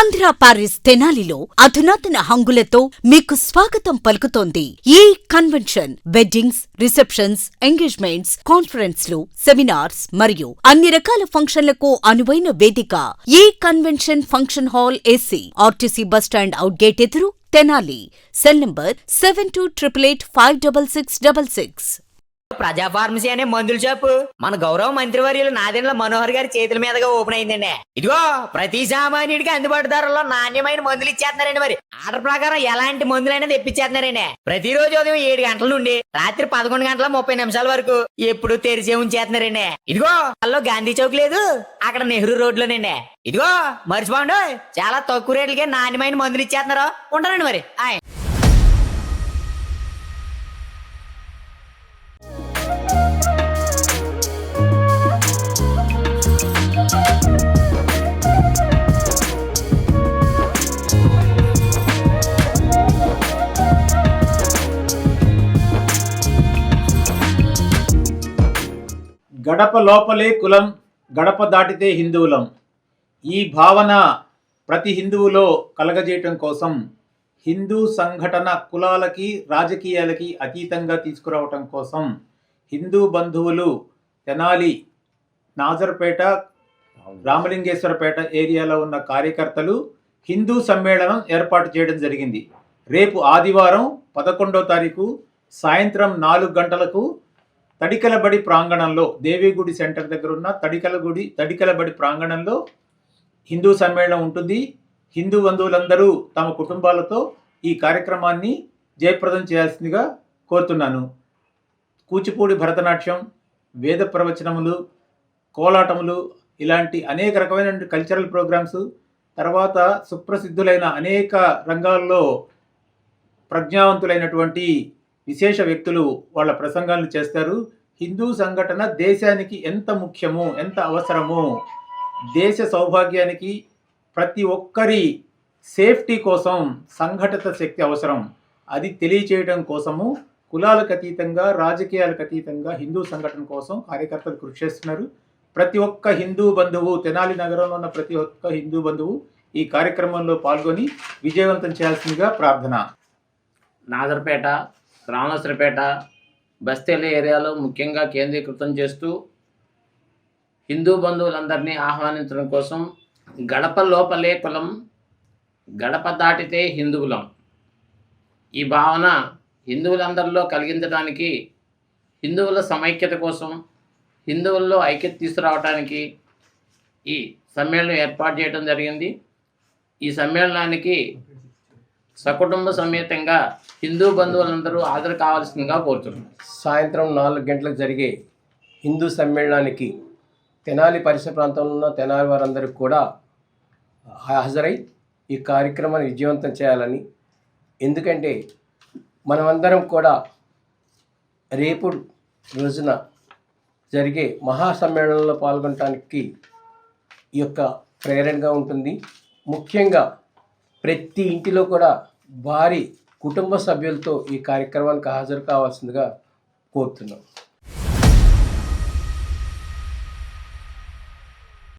Andhra Paris తెనాలిలో అధునాతన హంగులతో మీకు స్వాగతం పలుకుతోంది ఈ కన్వెన్షన్. వెడ్డింగ్స్, రిసెప్షన్స్, ఎంగేజ్మెంట్స్, కాన్ఫరెన్స్లు, సెమినార్స్ మరియు అన్ని రకాల ఫంక్షన్లకు అనువైన వేదిక. ఈ convention function hall AC, RTC bus stand out gate ఎదురు, తెనాలి. Cell number 7288566666. ప్రజా ఫార్మసీ అనే మందుల షాపు మన గౌరవ మంత్రివర్యులు నాదెండ్ల మనోహర్ గారి చేతుల మీదుగా ఓపెన్ అయిందండి. ఇదిగో ప్రతి సామాన్యుడికి అందుబాటు ధరలో నాణ్యమైన మందులు ఇచ్చేస్తున్నారండి. మరి ఆర్డర్ ప్రకారం ఎలాంటి మందులైనా తెప్పించేస్తున్నారండి. ప్రతిరోజు ఉదయం 7 గంటల నుండి రాత్రి 11 గంటల 30 నిమిషాల వరకు ఎప్పుడు తెరిచే ఉంచేస్తున్నారండి. ఇదిగో అల్లో గాంధీ చౌక్ లేదు, అక్కడ నెహ్రూ రోడ్లోనండి. ఇదిగో మర్చిపోండి, చాలా తక్కువ రేట్లకే నాణ్యమైన మందులు ఇచ్చేస్తున్నారు. ఉంటారండి మరి. గడప లోపలే కులం, గడప దాటితే హిందువులం. ఈ భావన ప్రతి హిందువులో కలగజేయటం కోసం హిందూ సంఘటన కులాలకి రాజకీయాలకి అతీతంగా తీసుకురావటం కోసం హిందూ బంధువులు తెనాలి, నాజర్పేట, రామలింగేశ్వరపేట ఏరియాలో ఉన్న కార్యకర్తలు హిందూ సమ్మేళనం ఏర్పాటు చేయడం జరిగింది. రేపు ఆదివారం 11వ తారీఖు సాయంత్రం 4 గంటలకు తడికలబడి ప్రాంగణంలో, దేవిగుడి సెంటర్ దగ్గర ఉన్న తడికలబడి ప్రాంగణంలో హిందూ సమ్మేళనం ఉంటుంది. హిందూ బంధువులందరూ తమ కుటుంబాలతో ఈ కార్యక్రమాన్ని జయప్రదం చేయాల్సిందిగా కోరుతున్నాను. కూచిపూడి భరతనాట్యం, వేద ప్రవచనములు, కోలాటములు ఇలాంటి అనేక రకమైన కల్చరల్ ప్రోగ్రామ్స్, తర్వాత సుప్రసిద్ధులైన అనేక రంగాల్లో ప్రజ్ఞావంతులైనటువంటి విశేష వ్యక్తులు వాళ్ళ ప్రసంగాలను చేస్తారు. హిందూ సంఘటన దేశానికి ఎంత ముఖ్యమో, ఎంత అవసరమో, దేశ సౌభాగ్యానికి, ప్రతి ఒక్కరి సేఫ్టీ కోసం సంఘటిత శక్తి అవసరం. అది తెలియచేయడం కోసము కులాలకు అతీతంగా, రాజకీయాలకు అతీతంగా హిందూ సంఘటన కోసం కార్యకర్తలు కృషి చేస్తున్నారు. ప్రతి ఒక్క హిందూ బంధువు, తెనాలి నగరంలో ఉన్న ప్రతి ఒక్క హిందూ బంధువు ఈ కార్యక్రమంలో పాల్గొని విజయవంతం చేయాల్సిందిగా ప్రార్థన. నాజర్పేట, రామేశ్వరపేట, బస్తీల ఏరియాలో ముఖ్యంగా కేంద్రీకృతం చేస్తూ హిందూ బంధువులందరినీ ఆహ్వానించడం కోసం గడప లోపలే కులం, గడప దాటితే హిందువులం ఈ భావన హిందువులందరిలో కలిగించడానికి, హిందువుల సమైక్యత కోసం, హిందువుల్లో ఐక్యత తీసుకురావడానికి ఈ సమ్మేళనం ఏర్పాటు చేయడం జరిగింది. ఈ సమ్మేళనానికి సకుటుంబ సమేతంగా హిందూ బంధువులందరూ హాజరు కావాల్సిందిగా కోరుతున్నాం. సాయంత్రం 4 గంటలకు జరిగే హిందూ సమ్మేళనానికి తెనాలి పరిసర ప్రాంతంలో ఉన్న తెనాలి వారందరికీ కూడా హాజరై ఈ కార్యక్రమాన్ని విజయవంతం చేయాలని, ఎందుకంటే మనమందరం కూడా రేపు రోజున జరిగే మహాసమ్మేళనంలో పాల్గొనడానికి ఈ యొక్క ప్రేరణగా ఉంటుంది. ముఖ్యంగా ప్రతి ఇంటిలో కూడా వారి కుటుంబ సభ్యులతో ఈ కార్యక్రమానికి హాజరు కావాల్సిందిగా కోరుతున్నాం.